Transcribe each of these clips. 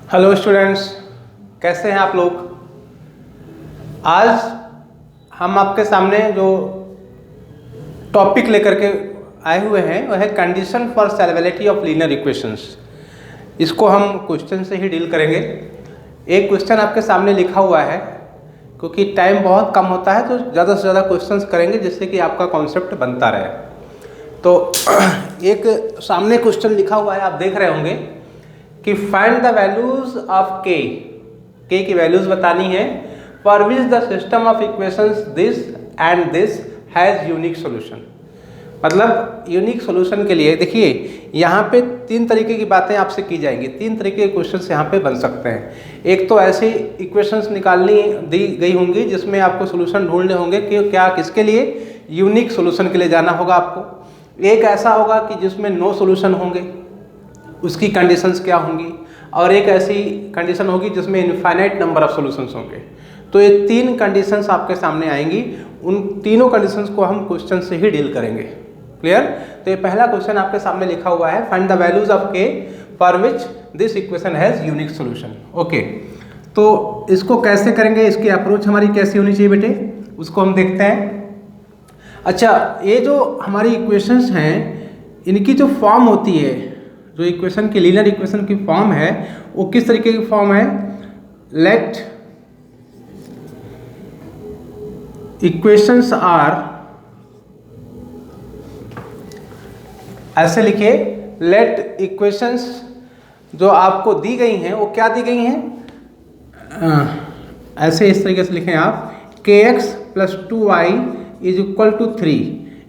Hello students, कैसे हैं आप लोग। आज हम आपके सामने जो टॉपिक लेकर के आए हुए हैं वह है condition for solvability of linear equations. इसको हम क्वेश्चन से ही डील करेंगे। एक क्वेश्चन आपके सामने लिखा हुआ है, क्योंकि टाइम बहुत कम होता है तो ज़्यादा से ज़्यादा क्वेश्चंस करेंगे जिससे कि आपका कॉन्सेप्ट बनता रहे। तो एक सामने क्वेश्चन लिखा हुआ है, आप देख रहे होंगे कि फाइंड द वैल्यूज ऑफ के की वैल्यूज बतानी है for which the system of equations this and this has unique solution. मतलब यूनिक सॉल्यूशन के लिए देखिए यहाँ पे तीन तरीके की बातें आपसे की जाएंगी, तीन तरीके के क्वेश्चंस यहाँ पे बन सकते हैं। एक तो ऐसी इक्वेशंस निकालनी दी गई होंगी जिसमें आपको सॉल्यूशन ढूंढने होंगे कि क्या किसके लिए, यूनिक सॉल्यूशन के लिए जाना होगा आपको। एक ऐसा होगा कि जिसमें नो सॉल्यूशन होंगे, उसकी कंडीशंस क्या होंगी, और एक ऐसी कंडीशन होगी जिसमें इनफाइनाइट नंबर ऑफ सॉल्यूशंस होंगे। तो ये तीन कंडीशंस आपके सामने आएंगी, उन तीनों कंडीशंस को हम क्वेश्चन से ही डील करेंगे। क्लियर। तो ये पहला क्वेश्चन आपके सामने लिखा हुआ है, फाइंड द वैल्यूज ऑफ के for which this equation has unique solution. Okay, तो इसको कैसे करेंगे, इसकी अप्रोच हमारी कैसी होनी चाहिए बेटे, उसको हम देखते हैं। अच्छा, ये जो हमारी इक्वेशंस हैं इनकी जो फॉर्म होती है, जो इक्वेशन की लीनियर इक्वेशन की फॉर्म है वो किस तरीके की फॉर्म है। लेट इक्वेशंस आर, ऐसे लिखिए, लेट इक्वेशंस जो आपको दी गई हैं वो क्या दी गई हैं, ऐसे इस तरीके से लिखें आप, के x plus 2y is equal to 3।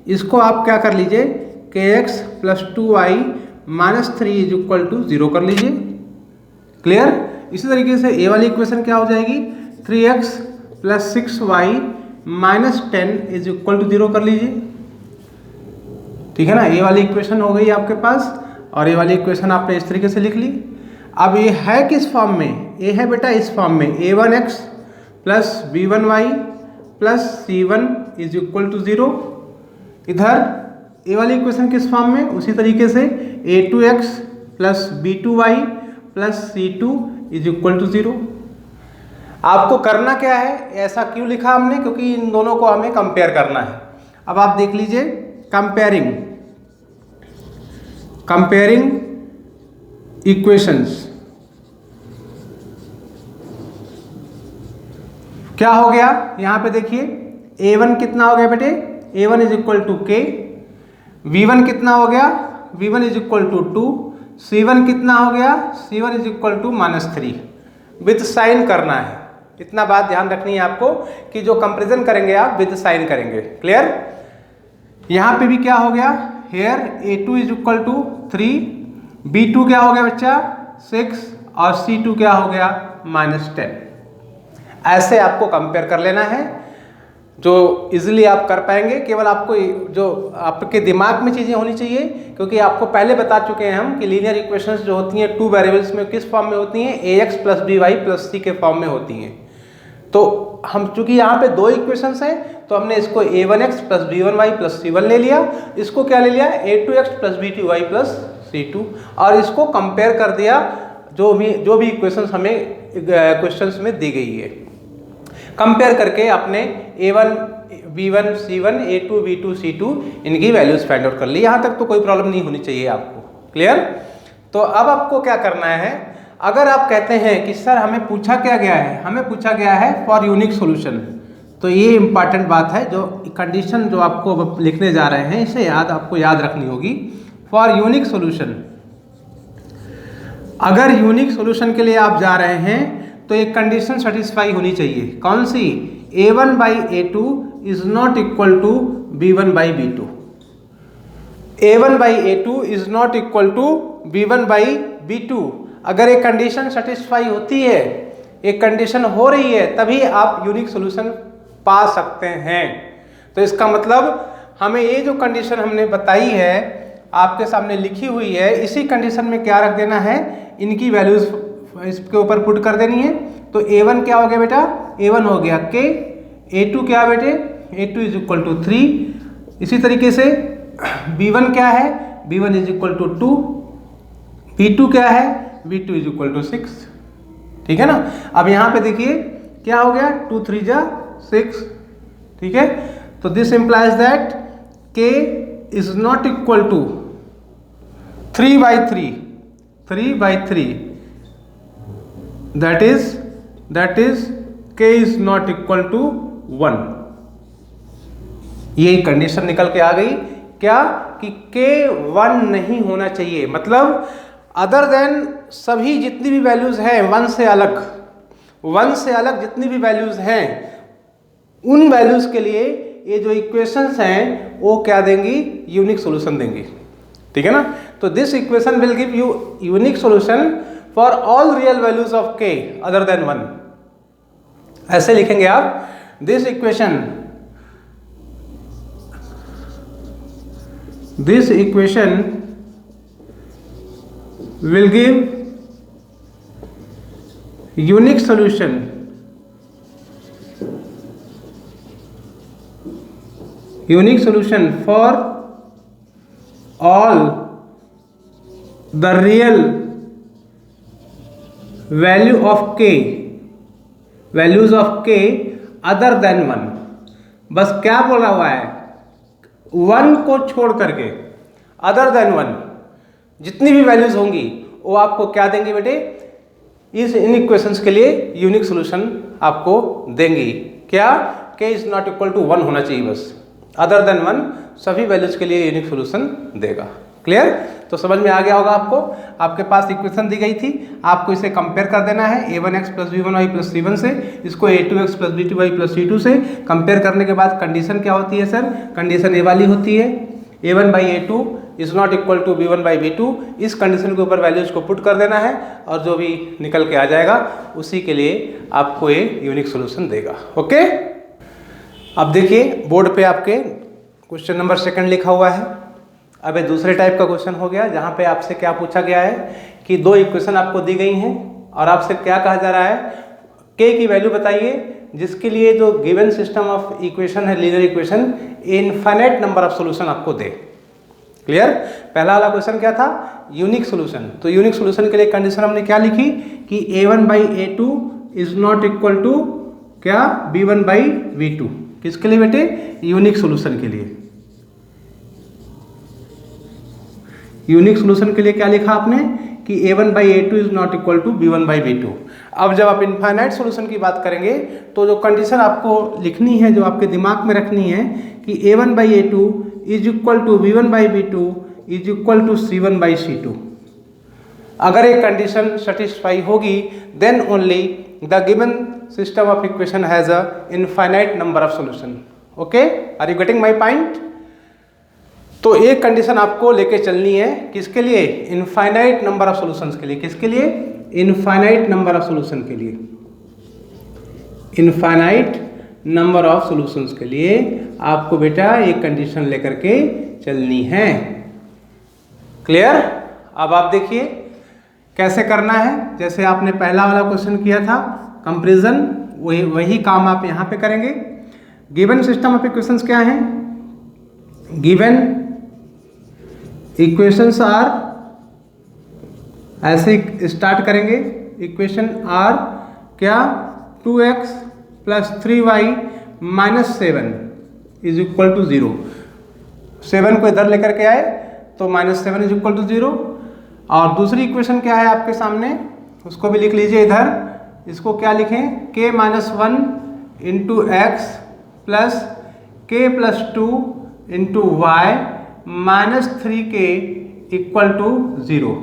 इसको आप क्या कर लीजिए, के x plus 2y minus 3 is equal to 0 कर लीजिए। क्लियर। इसी तरीके से ए वाली इक्वेशन क्या हो जाएगी, 3x plus 6y minus 10 is equal to 0 कर लीजिए। ठीक है ना, ये वाली इक्वेशन हो गई आपके पास, और ये वाली इक्वेशन आपने इस तरीके से लिख ली। अब ये है किस फॉर्म में, ये है बेटा इस फॉर्म में, a1x plus b1y plus c1 is equal to 0। इधर ये वाली इक्वेशन किस फॉर्म में, उसी तरीके से a2x plus b2y plus c2 is equal to 0। आपको करना क्या है, ऐसा क्यों लिखा हमने, क्योंकि इन दोनों को हमें कंपेयर करना है। अब आप देख लीजिए, कंपेयरिंग इक्वेशंस क्या हो गया, यहां पे देखिए a1 कितना हो गया बेटे, a1 is equal to k, v1 कितना हो गया, v1 is equal to 2, c1 कितना हो गया, c1 is equal to -3। With sign करना है, इतना बात ध्यान रखनी है आपको कि जो कंपेरिजन करेंगे आप विद साइन करेंगे। क्लियर। यहां पे भी क्या हो गया, hair a2 is equal to 3, b2 क्या हो गया बच्चा 6, और c2 क्या हो गया -10। ऐसे आपको कंपेयर कर लेना है, जो इजीली आप कर पाएंगे। केवल आपको जो आपके दिमाग में चीज़ें होनी चाहिए, क्योंकि आपको पहले बता चुके हैं हम कि लीनियर इक्वेशंस जो होती हैं टू वेरिएबल्स में किस फॉर्म में होती हैं, ax plus by plus c के फॉर्म में होती हैं। तो हम चूंकि यहाँ पे दो इक्वेशंस हैं तो हमने इसको a1x plus b1y plus c1 ले लिया, इसको क्या ले लिया a2x plus b2y plus c2, और इसको कंपेयर कर दिया जो भी इक्वेशंस हमें क्वेश्चंस में दी गई है। कंपेयर करके आपने a1 b1 c1 a2 b2 c2 इनकी वैल्यूज फाइंड आउट कर ली। यहाँ तक तो कोई प्रॉब्लम नहीं होनी चाहिए आपको। क्लियर। तो अब आपको क्या करना है, अगर आप कहते हैं कि सर हमें पूछा क्या गया है, हमें पूछा गया है फॉर यूनिक सॉल्यूशन, तो ये इंपॉर्टेंट बात है, जो कंडीशन जो आपको लिखने जा रहे हैं इसे आपको याद रखनी होगी। फॉर यूनिक सॉल्यूशन, अगर यूनिक सॉल्यूशन के लिए आप जा रहे हैं तो एक कंडीशन सेटिस्फाई होनी चाहिए। कौन सी, a1 by a2 is not equal to b1 by b2। a1 by a2 is not equal to b1 by b2। अगर एक कंडीशन सेटिस्फाई होती है, एक कंडीशन हो रही है, तभी आप यूनिक सॉल्यूशन पा सकते हैं। तो इसका मतलब हमें ये जो कंडीशन हमने बताई है, आपके सामने लिखी हुई है, इसी कंडीशन में क्या रख देना है, इनकी वैल्यूज इसके ऊपर पुट कर देनी है। तो a1 क्या हो गया बेटा, a1 हो गया k, a2 क्या बेटे, a2 इज इक्वल टू 3। इसी तरीके से b1 क्या है, b1 is equal to 2, b2 क्या है, b2 इज इक्वल टू 6। ठीक है ना। अब यहाँ पे देखिए क्या हो गया, 2 3 जा 6, ठीक है। तो this implies that k is not equal to 3/3, that is k is not equal to 1। ये कंडीशन निकल के आ गई क्या कि k 1 नहीं होना चाहिए, मतलब अदर देन सभी जितनी भी वैल्यूज हैं 1 से अलग जितनी भी वैल्यूज हैं उन वैल्यूज के लिए ये जो इक्वेशंस हैं वो क्या देंगी, यूनिक सॉल्यूशन देंगी, ठीक है ना। तो this equation will give you unique solution for all real values of k other than 1। ऐसे लिखेंगे आप, this equation will give unique solution for all the real values of k other than 1। बस क्या बोला हुआ है, 1 को छोड़ करके अदर देन 1 जितनी भी वैल्यूज होंगी वो आपको क्या देंगी बेटे, इन इक्वेशंस के लिए यूनिक सॉल्यूशन आपको देंगी। क्या, k is not equal to 1 होना चाहिए, बस अदर देन 1 सभी वैल्यूज के लिए यूनिक सॉल्यूशन देगा। क्लियर, तो समझ में आ गया होगा आपको। आपके पास इक्वेशन दी गई थी, आपको इसे कंपेयर कर देना है a1x + b1y + c1 से, इसको a2x + b2y + c2 से। कंपेयर करने के बाद कंडीशन क्या होती है सर, कंडीशन ये वाली होती है, a1/a2 is not equal to b1/b2। इस कंडीशन के ऊपर वैल्यूज को पुट कर देना है और जो भी निकल के आ जाएगा उसी के लिए आपको ये यूनिक सॉल्यूशन देगा। ओके, अब देखिए बोर्ड पे आपके क्वेश्चन नंबर 2 लिखा हुआ है। अब ये दूसरे टाइप का क्वेश्चन हो गया जहाँ पे आपसे क्या पूछा गया है कि 2 इक्वेशन आपको दी गई हैं और आपसे क्या कहा जा रहा है, k की वैल्यू बताइए जिसके लिए जो गिवन सिस्टम ऑफ इक्वेशन है, linear equation, infinite number of solution आपको दे। क्लियर, पहला वाला क्वेश्चन क्या था, यूनिक सॉल्यूशन। तो यूनिक सॉल्यूशन के लिए कंडीशन हमने क्या लिखी कि a1/a2 is not equal to क्या, b1/b2। किसके लिए बेटे, यूनिक सॉल्यूशन के लिए। यूनिक सॉल्यूशन के लिए क्या लिखा आपने कि a1/a2 is not equal to b1/b2। अब जब आप इनफाइनाइट सॉल्यूशन की बात करेंगे तो जो कंडीशन आपको लिखनी है, जो आपके दिमाग में रखनी है कि a1/a2 is equal to b1/b2 is equal to c1/c2। अगर एक कंडीशन सेटिस्फाई होगी then only the given system of equation has a infinite number of solution. Okay, are you getting my point. तो एक कंडीशन आपको लेके चलनी है किसके लिए, इनफाइनाइट नंबर ऑफ सॉल्यूशंस के लिए। किसके लिए, इनफाइनाइट नंबर ऑफ सॉल्यूशन के लिए। इनफाइनाइट नंबर ऑफ सॉल्यूशंस के लिए आपको बेटा एक कंडीशन लेकर के चलनी है। क्लियर, अब आप देखिए कैसे करना है। जैसे आपने पहला वाला क्वेश्चन किया था कंपैरिजन, वही काम आप यहाँ पे करेंगे। गिवन सिस्टम ऑफ इक्वेशंस क्या हैं, गिवन इक्वेशंस आर, ऐसे स्टार्ट करेंगे। इक्वेशन आर क्या, 2x + 3y - 7 is equal to 0। 7 को इधर लेकर के आए तो -7 इज इक्वल टू 0। और दूसरी इक्वेशन क्या है आपके सामने, उसको भी लिख लीजिए इधर। इसको क्या लिखें, k - 1 × x + k + 2 × y - 3k equal to 0।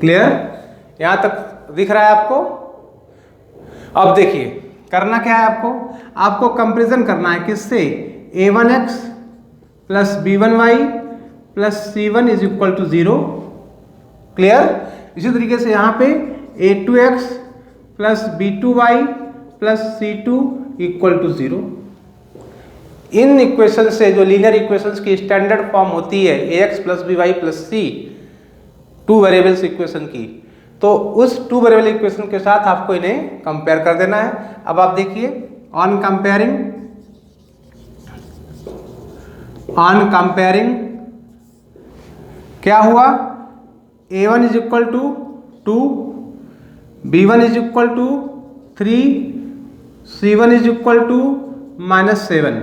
Clear, यहां तक दिख रहा है आपको। अब देखिए करना क्या है आपको कंपैरिजन करना है किससे, a1x + b1y + c1 is equal to 0। Clear, इसी तरीके से यहाँ पे a2x + b2y + c2 equal to 0। In equation से जो लीनियर इक्वेशंस की स्टैंडर्ड फॉर्म होती है ax + by + c, 2 variables equation की, तो उस 2 वेरिएबल इक्वेशन के साथ आपको इन्हें कंपेयर कर देना है। अब आप देखिए ऑन कंपेयरिंग क्या हुआ, a1 is equal to 2, B1 is equal to 3, C1 is equal to -7।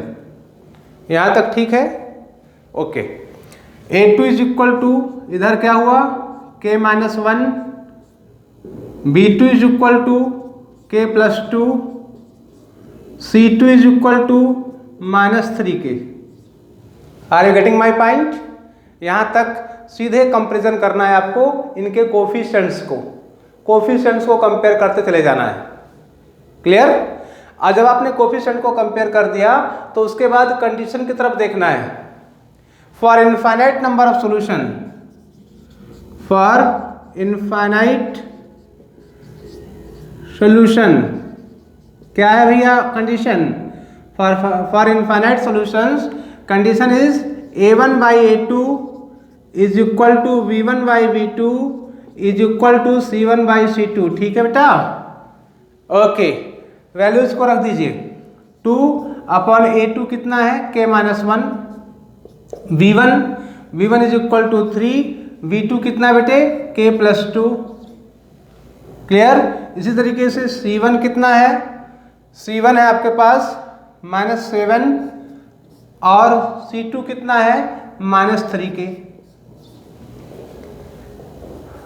यहाँ तक ठीक है? Okay. A2 is equal to, इधर क्या हुआ, K-1, B2 is equal to K+2, C2 is equal to -3K। Are you getting my point? यहाँ तक सीधे कंपेरिजन करना है आपको इनके कोफिशिएंट्स को कंपेयर करते चले जाना है। क्लियर? आज जब आपने कोफिशिएंट को कंपेयर कर दिया तो उसके बाद कंडीशन की तरफ देखना है। For infinite number of solution, for infinite solution, क्या है भैया condition? For infinite solutions condition is A1 by A2 is equal to V1 by V2 is equal to C1 by C2। ठीक है बेटा? ओके, वैल्यूज को रख दीजिए। 2 upon A2 कितना है, K-1, V1 is equal to 3, V2 कितना बेटे, K+2। क्लियर? इसी तरीके से C1 कितना है, C1 है आपके पास -7 और C2 कितना है, -3K।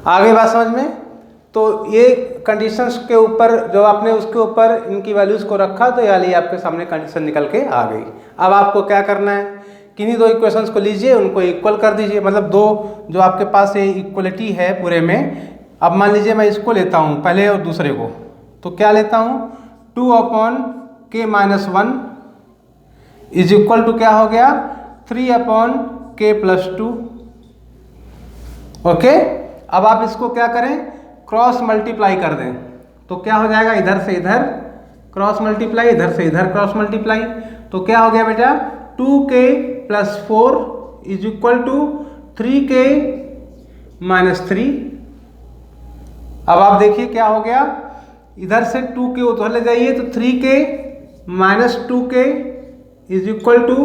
आगे बात समझ में? तो ये कंडीशंस के ऊपर जो आपने उसके ऊपर इनकी वैल्यूज को रखा तो ये आपके सामने कंडीशन निकल के आ गई। अब आपको क्या करना है, किन्हीं दो इक्वेशंस को लीजिए, उनको इक्वल कर दीजिए। मतलब दो जो आपके पास ये इक्वलिटी है पूरे में। अब मान लीजिए मैं इसको लेता हूँ पहले और दूसरे को, तो क्या लेता हूँ, 2 upon K-1 is equal to क्या हो गया, 3 अपॉन K+2। ओके, अब आप इसको क्या करें, क्रॉस मल्टीप्लाई कर दें तो क्या हो जाएगा, इधर से इधर क्रॉस मल्टीप्लाई, इधर से इधर क्रॉस मल्टीप्लाई, तो क्या हो गया बेटा, 2K+4 is equal to 3K-3। अब आप देखिए क्या हो गया, इधर से 2K उधर ले जाइए तो 3K-2K इज इक्वल टू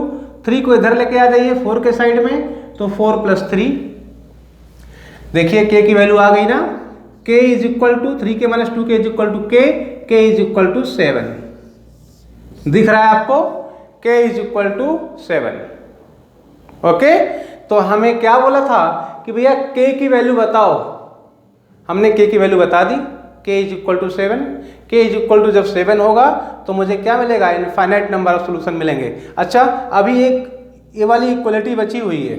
3 को इधर लेके आ जाइए 4 के साइड में, तो 4+3। देखिए K की वैल्यू आ गई ना, K is equal to 3K-2K is equal to K is equal to 7। दिख रहा है आपको, K is equal to 7। Okay, तो हमें क्या बोला था कि भैया K की वैल्यू बताओ, हमने K की वैल्यू बता दी, K is equal to 7। K is equal to जब 7 होगा तो मुझे क्या मिलेगा, इनफाइनाइट नंबर ऑफ सॉल्यूशन मिलेंगे। अच्छा, अभी एक ये वाली इक्वलिटी बची हुई है,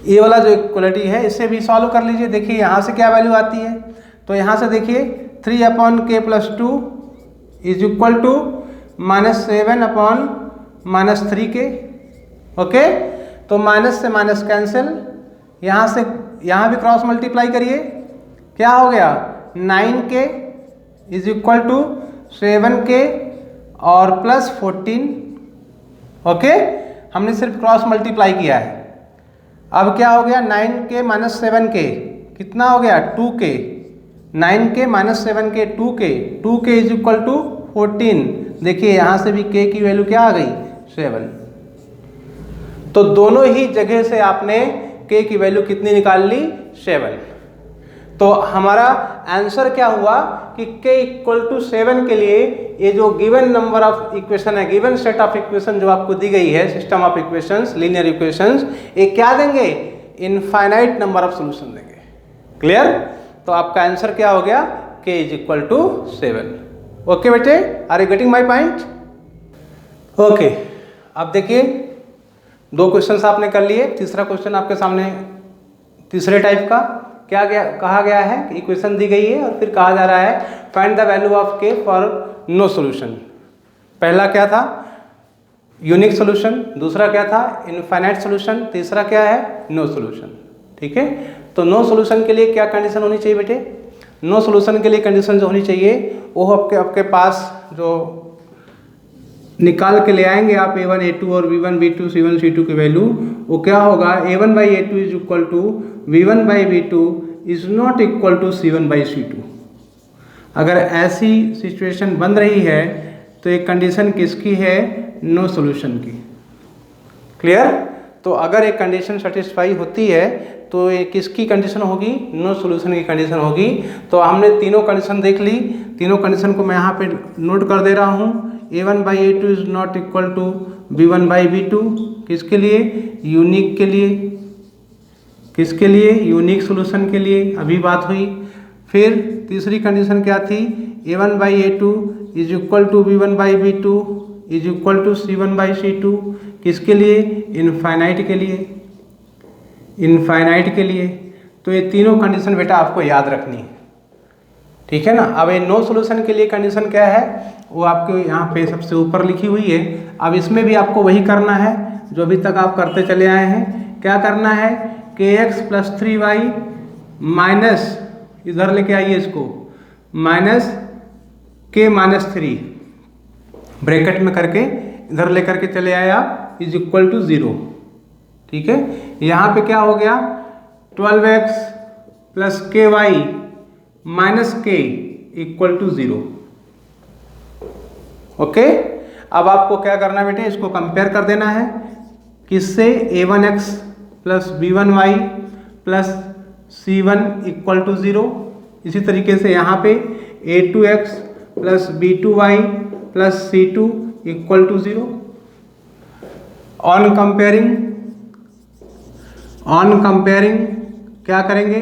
ये वाला जो इक्वलिटी है इसे भी सॉल्व कर लीजिए। देखिए यहाँ से क्या वैल्यू आती है, तो यहाँ से देखिए 3 upon K+2 is equal to -7 upon -3K। Okay, तो माइनस से माइनस कैंसिल, यहाँ से यहाँ भी क्रॉस मल्टीप्लाई करिए, क्या हो गया, 9K is equal to 7K और +14। ओके, हमने सिर्फ क्रॉस मल्टीप्लाई किया है। अब क्या हो गया, 9K - 7K कितना हो गया, 2K। 9K - 7K 2K is equal to 14। देखिए यहाँ से भी K की वैल्यू क्या आ गई, 7। तो दोनों ही जगह से आपने K की वैल्यू कितनी निकाल ली, 7। तो हमारा आंसर क्या हुआ कि K = 7 के लिए ये जो गिवन नंबर ऑफ इक्वेशन है, गिवन सेट ऑफ इक्वेशन जो आपको दी गई है, system of equations, linear equations, ये क्या देंगे, इनफाइनाइट नंबर ऑफ सॉल्यूशन देंगे। क्लियर? तो आपका आंसर क्या हो गया, K = 7। ओके बेटे, are you getting my point? Okay, अब देखिए 2 क्वेश्चंस आपने कर लिए, तीसरा क्वेश्चन आपके सामने तीसरे टाइप का क्या कहा गया है, इक्वेशन दी गई है और फिर कहा जा रहा है find the value of K for no solution. पहला क्या था, यूनिक सॉल्यूशन, दूसरा क्या था, इनफाइनाइट सॉल्यूशन, तीसरा क्या है, नो सॉल्यूशन। ठीक है, तो नो सॉल्यूशन के लिए क्या कंडीशन होनी चाहिए बेटे, नो सॉल्यूशन के लिए कंडीशन जो होनी चाहिए वो आपके पास जो निकाल के ले आएंगे आप A1 A2 और V1 V2 C1 C2 की वैल्यू, वो क्या होगा, A1 by A2 is equal to V1 by V2 is not equal to C1 by C2। अगर ऐसी सिचुएशन बन रही है तो एक कंडीशन किसकी है, नो सॉल्यूशन की। क्लियर? तो अगर एक कंडीशन सेटिस्फाई होती है तो ये किसकी कंडीशन होगी? नो सॉल्यूशन की कंडीशन होगी। तो हमने तीनों कंडीशन देख ली। तीनों कंडीशन को मैं यहाँ पे नोट कर दे रहा हूँ। A1/A2 is not equal to B1/B2 किसके लिए? यूनिक के लिए। किसके लिए? यूनिक सॉल्यूशन के लिए, अभी बात हुई। फिर तीसरी कंडीशन क्या थी? A1/A2 is equal to B1/B2 is equal to C1/C2 किसके लिए? इनफाइनाइट के लिए। इनफाइनाइट के लिए। तो ये तीनों कंडीशन बेटा आपको याद रखनी है, ठीक है ना। अब ये नो सॉल्यूशन के लिए कंडीशन क्या है वो आपके यहाँ पे सबसे ऊपर लिखी हुई है। अब इसमें भी आपको वही करना है जो अभी तक आप करते चले आए हैं। क्या करना है? kx + 3y माइनस, इधर लेके आइए इसको, माइनस k - 3 ब्रैकेट में करके इधर लेकर के चले आए आप, इज इक्वल टू 0, ठीक है। यहाँ पे क्या हो गया? 12x + ky - k equal to 0। Okay, अब आपको क्या करना है बेटे? इसको कंपेयर कर देना है किससे? A1x + B1y + C1 equal to 0। इसी तरीके से यहाँ पे A2x + B2y + C2 equal to 0। On comparing क्या करेंगे?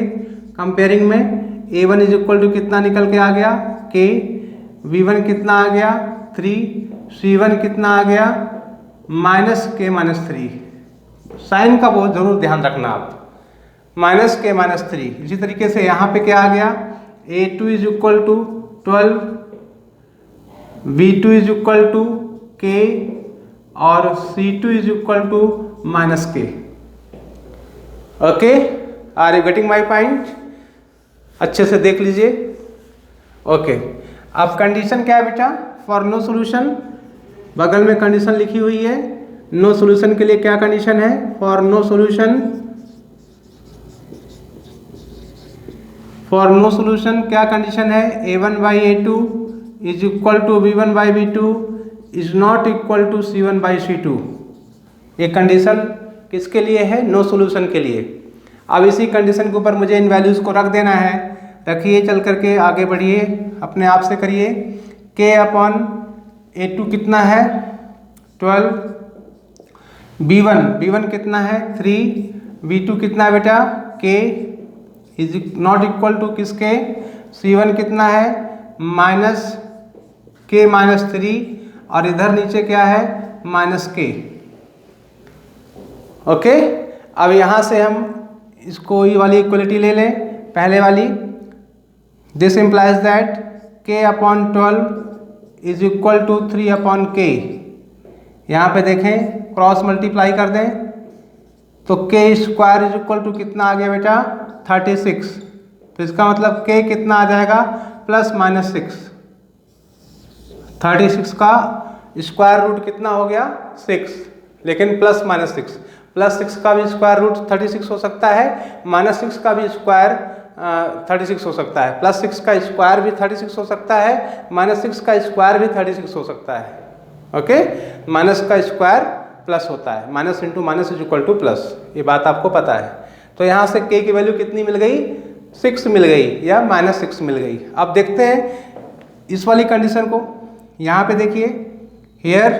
कंपेयरिंग में A1 इज इक्वल टू कितना निकल के आ गया? K। B1 कितना आ गया? 3। C1 कितना आ गया? -k - 3। साइन का बहुत जरूर ध्यान रखना आप, -k - 3। इसी तरीके से यहाँ पे क्या आ गया? A2 is equal to 12, B2 is equal to K और C2 is equal to -k। Okay, are you getting my point? अच्छे से देख लीजिए। ओके, अब कंडीशन क्या है बेटा? फॉर नो सॉल्यूशन, बगल में कंडीशन लिखी हुई है। नो सॉल्यूशन के लिए क्या कंडीशन है? फॉर नो सॉल्यूशन क्या कंडीशन है? A1/A2 is equal to B1/B2 is not equal to C1/C2। ये कंडीशन किसके लिए है? नो सॉल्यूशन के लिए। अब इसी कंडीशन के ऊपर मुझे इन वैल्यूज को रख देना है। रखिए, चल करके आगे बढ़िए, अपने आप से करिए। K/A2 कितना है? 12। B1 कितना है? 3। B2 कितना है बेटा? K is not equal to किसके? C1 कितना है? -k - 3 और इधर नीचे क्या है? -k। ओके, अब यहाँ से हम इसको ये वाली इक्वलिटी ले लें, पहले वाली। This implies that K/12 is equal to 3/k। यहाँ पे देखें, क्रॉस मल्टीप्लाई कर दें तो k² इज इक्वल टू कितना आ गया बेटा? 36। तो इसका मतलब k कितना आ जाएगा? +-6। 36 का स्क्वायर रूट कितना हो गया? 6, लेकिन +-6। +6 का भी स्क्वायर रूट 36 हो सकता है, -6 का भी स्क्वायर 36 हो सकता है, +6 का स्क्वायर भी 36 हो सकता है, -6 का स्क्वायर भी 36 हो सकता है। ओके, माइनस का स्क्वायर प्लस होता है, minus into minus is equal two plus, ये बात आपको पता है। तो यहाँ से k की वैल्यू कितनी मिल गई? 6 मिल गई या -6 मिल गई। अब देखते हैं इस वाली कंडीशन को। यहाँ पे देखिए, here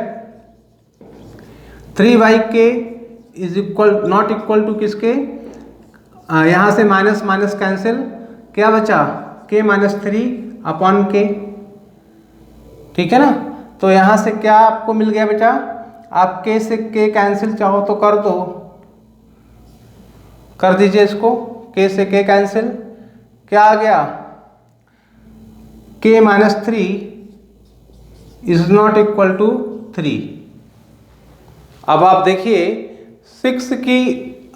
3y is equal not equal to किसके? यहाँ से माइनस माइनस कैंसिल, क्या बचा? k - 3/k, ठीक है ना। तो यहाँ से क्या आपको मिल गया बेटा? आप k से k कैंसिल चाहो तो कर दो, कर दीजिए इसको, k से k कैंसिल, क्या आ गया? k - 3 is not equal to 3। अब आप देखिए 6 की,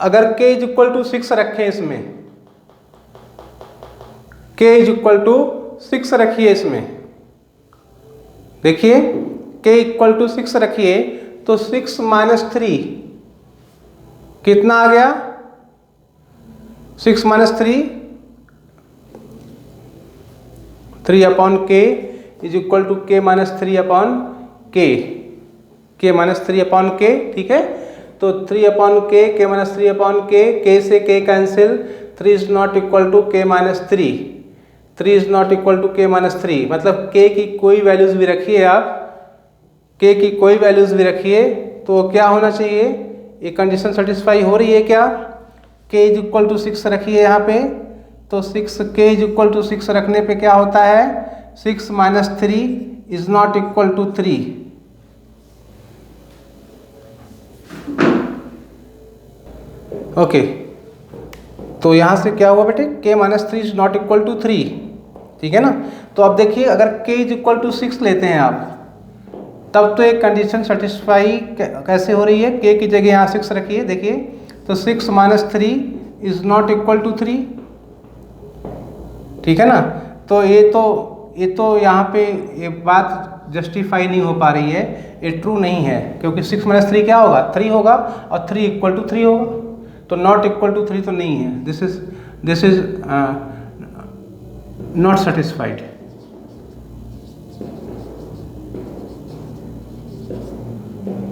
अगर k इज इक्वल टू 6 रखें इसमें, k इज इक्वल टू 6 रखिए इसमें, देखिए k इक्वल टू 6 रखिए तो 6 - 3 कितना आ गया? 6 - 3/k is equal to k - 3/k, k - 3/k, ठीक है। तो 3 अपॉन के माइनस 3 अपॉन के से k cancel, 3 is not equal to k minus 3, 3 is not equal to k minus 3, मतलब के की कोई वैल्यूज भी रखिए आप, के की कोई वैल्यूज भी रखिए तो क्या होना चाहिए, ये कंडीशन सेटिस्फाई हो रही है क्या, के इज इक्वल टू 6 रखिए यहाँ पे, तो 6 के इज इक्वल टू 6 रखने पे क्या होता है, 6 minus 3 is not equal to 3, okay तो यहाँ से क्या हुआ बेटे, k minus 3 is not equal to 3, ठीक है ना। तो अब देखिए अगर के इज इक्वल टू 6 लेते हैं आप, तब तो एक कंडीशन सेटिस्फाई कैसे हो रही है, के की जगह यहाँ 6 रखिए, देखिए तो 6 minus 3 is not equal to 3, ठीक है ना। तो ये तो यहाँ पे ये बात जस्टिफाई नहीं हो पा रही है, ये ट्रू नहीं है, क्योंकि 6 माइनस 3 क्या होगा, 3 होगा, और 3 इक्वल टू 3 होगा, तो नॉट इक्वल टू 3 तो नहीं है, this is not satisfied.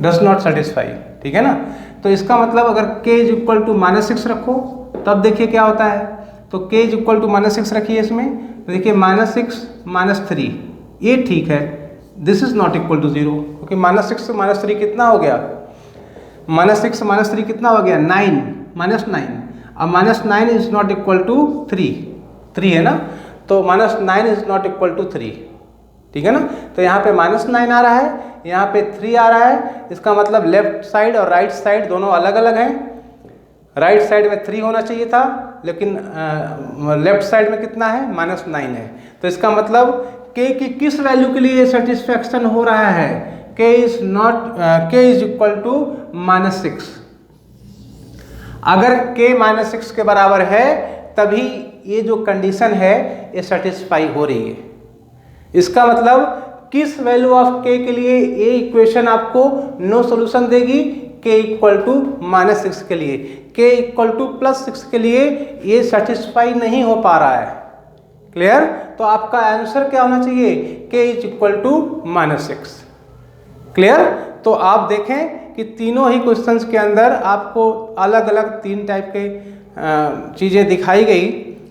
Does not satisfy, ठीक है ना। तो इसका मतलब अगर k is equal to minus 6 रखो, तब देखिए क्या होता है, तो k is equal to minus 6 रखिए इसमें, तो देखिए माइनस 6 माइनस 3 ये ठीक है, this is not equal to 0, क्योंकि माइनस 6 माइनस 3 कितना हो गया, माइनस 6 माइनस 3 कितना हो गया, 9 माइनस 9, अब minus 9 is not equal to 3 है ना, तो minus 9 is not equal to 3, ठीक है ना। तो यहाँ पे माइनस 9 आ रहा है, यहाँ पे 3 आ रहा है, इसका मतलब लेफ्ट साइड और राइट साइड दोनों अलग अलग हैं, राइट साइड में 3 होना चाहिए था, लेकिन लेफ्ट साइड में कितना है, माइनस 9 है। तो इसका मतलब k की किस वैल्यू के लिए सेटिस्फैक्शन हो रहा है, k is equal to minus 6, अगर k माइनस 6 के बराबर है तभी ये जो कंडीशन है ये सेटिस्फाई हो रही है। इसका मतलब किस वैल्यू ऑफ k के लिए ये इक्वेशन आपको नो सॉल्यूशन देगी, k इक्वल टू माइनस 6 के लिए, k इक्वल टू प्लस 6 के लिए ये सेटिस्फाई नहीं हो पा रहा है, क्लियर। तो आपका आंसर क्या होना चाहिए, k is equal to minus 6, clear. तो आप देखें कि तीनों ही क्वेश्चंस के अंदर आपको अलग अलग 3 टाइप के चीज़ें दिखाई गई,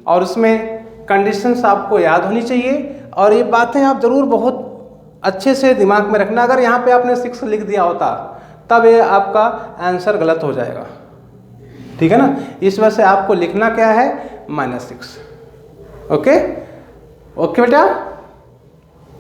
और उसमें कंडीशंस आपको याद होनी चाहिए, और ये बातें आप ज़रूर बहुत अच्छे से दिमाग में रखना। अगर यहाँ पे आपने 6 लिख दिया होता तब ये आपका आंसर गलत हो जाएगा, ठीक है ना। इस वजह से आपको लिखना क्या है, -6, ओके बेटा।